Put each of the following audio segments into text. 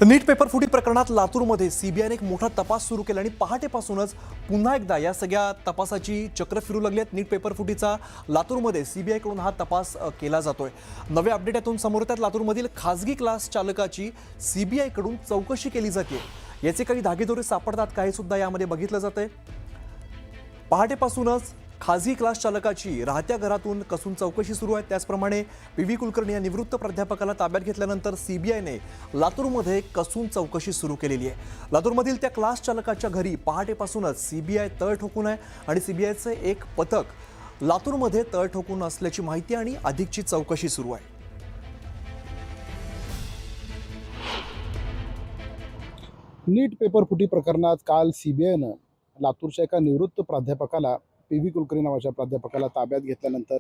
तर नीट पेपर फुटी प्रकरणात लातूरमध्ये सीबीआयने एक मोठा तपास सुरू केला आणि पहाटेपासूनच पुन्हा एकदा या सगळ्या तपासाची चक्र फिरू लागली आहेत। नीट पेपर फुटीचा लातूरमध्ये सीबीआयकडून हा तपास केला जातोय। नवे अपडेट यातून समोर येतात। लातूरमधील खासगी क्लास चालकाची सीबीआयकडून चौकशी केली जाते। याचे काही धागेदोरे सापडतात का हे सुद्धा यामध्ये बघितलं जातंय। पहाटेपासूनच खासगी क्लास चालकाची राहत्या घरातून कसून चौकशी सुरू आहे। त्याचप्रमाणे पीव्ही कुलकर्णी या निवृत्त प्राध्यापकाला ताब्यात घेतल्यानंतर सीबीआयने लातूरमध्ये कसून चौकशी सुरू केलेली आहे। लातूरमधील त्या क्लास चालकाच्या घरी पहाटेपासूनच सीबीआय तळ ठोकून आहे आणि सीबीआयचे एक पथक लातूरमध्ये तळ ठोकून असल्याची माहिती आणि अधिकची चौकशी सुरू आहे। नीट पेपर फुटी प्रकरणात काल सीबीआयनं लातूरच्या एका निवृत्त प्राध्यापकाला पीव्ही कुलकर्णी नावाच्या प्राध्यापकाला ताब्यात घेतल्यानंतर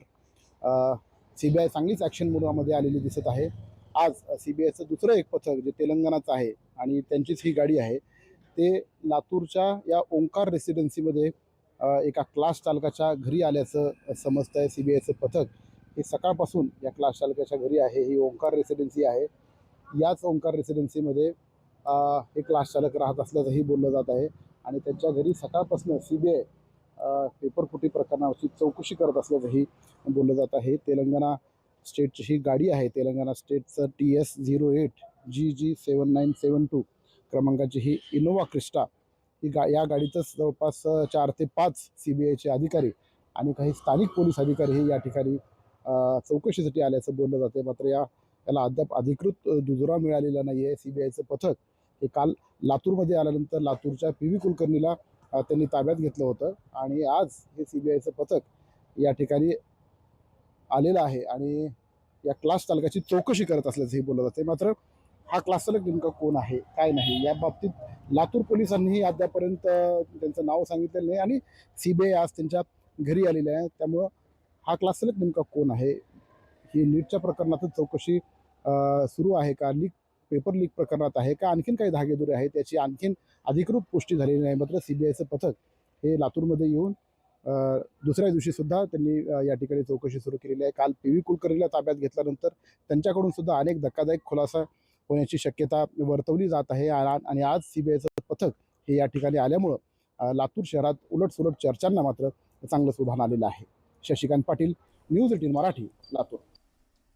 सीबीआय चांगलीच ॲक्शन मोडमध्ये आलेली दिसत आहे। आज सीबीआयचं दुसरं एक पथक जे तेलंगणाचं आहे आणि त्यांचीच ही गाडी आहे, ते लातूरच्या या ओंकार रेसिडेन्सीमध्ये एका क्लास चालकाच्या घरी आल्याचं समजतं आहे। सीबीआयचं पथक हे सकाळपासून या क्लास चालकाच्या घरी आहे। ही ओंकार रेसिडेन्सी आहे। याच ओंकार रेसिडेन्सीमध्ये हे क्लास चालक राहत असल्याचंही बोललं जात आहे आणि त्यांच्या घरी सकाळपासून सीबीआय पेपर फुटी प्रकरणाची चौकशी करत असल्याचंही बोललं जात आहे। तेलंगणा स्टेटची ही गाडी आहे। तेलंगणा स्टेटचं TS08GG 7972 क्रमांकाची ही इनोवा क्रिस्टा ही या गाडीतच जवळपास 4 ते 5 सीबीआयचे अधिकारी आणि काही स्थानिक पोलीस अधिकारीही या ठिकाणी चौकशीसाठी आल्याचं बोललं जाते। मात्र याला अद्याप अधिकृत दुजोरा मिळालेला नाही आहे। सीबीआयचं पथक हे काल लातूरमध्ये आल्यानंतर लातूरच्या पीव्ही कुलकर्णीला त्यांनी ताब्यात घेतलं होतं आणि आज हे सीबीआयचं पथक या ठिकाणी आलेलं आहे आणि या क्लास चालकाची चौकशी करत असल्याचंही बोललं जाते। मात्र हा क्लास चालक नेमका कोण आहे काय नाही या बाबतीत लातूर पोलिसांनीही अद्यापर्यंत त्यांचं नाव सांगितलेलं नाही आणि सीबीआय आज त्यांच्या घरी आलेलं आहे। त्यामुळं हा क्लास चालक नेमका कोण आहे, ही नीटच्या प्रकरणातच चौकशी सुरू आहे का, पेपर लीक प्रकरणात आहे का, आणखीन काही धागेदोरे आहेत याची आणखीन अधिकृत पुष्टी झालेली नाही। मात्र सीबीआयचं पथक हे लातूरमध्ये येऊन दुसऱ्या दिवशी सुद्धा त्यांनी या ठिकाणी चौकशी सुरू केलेली आहे। काल पीव्ही कुलकर्णीला ताब्यात घेतल्यानंतर त्यांच्याकडून सुद्धा अनेक धक्कादायक खुलासा होण्याची शक्यता वर्तवली जात आहे आणि आज सीबीआयचं पथक हे या ठिकाणी आल्यामुळं लातूर शहरात उलटसुलट चर्चांना मात्र चांगलंच उधाण आलेलं आहे। शशिकांत पाटील, न्यूज 18 मराठी, लातूर।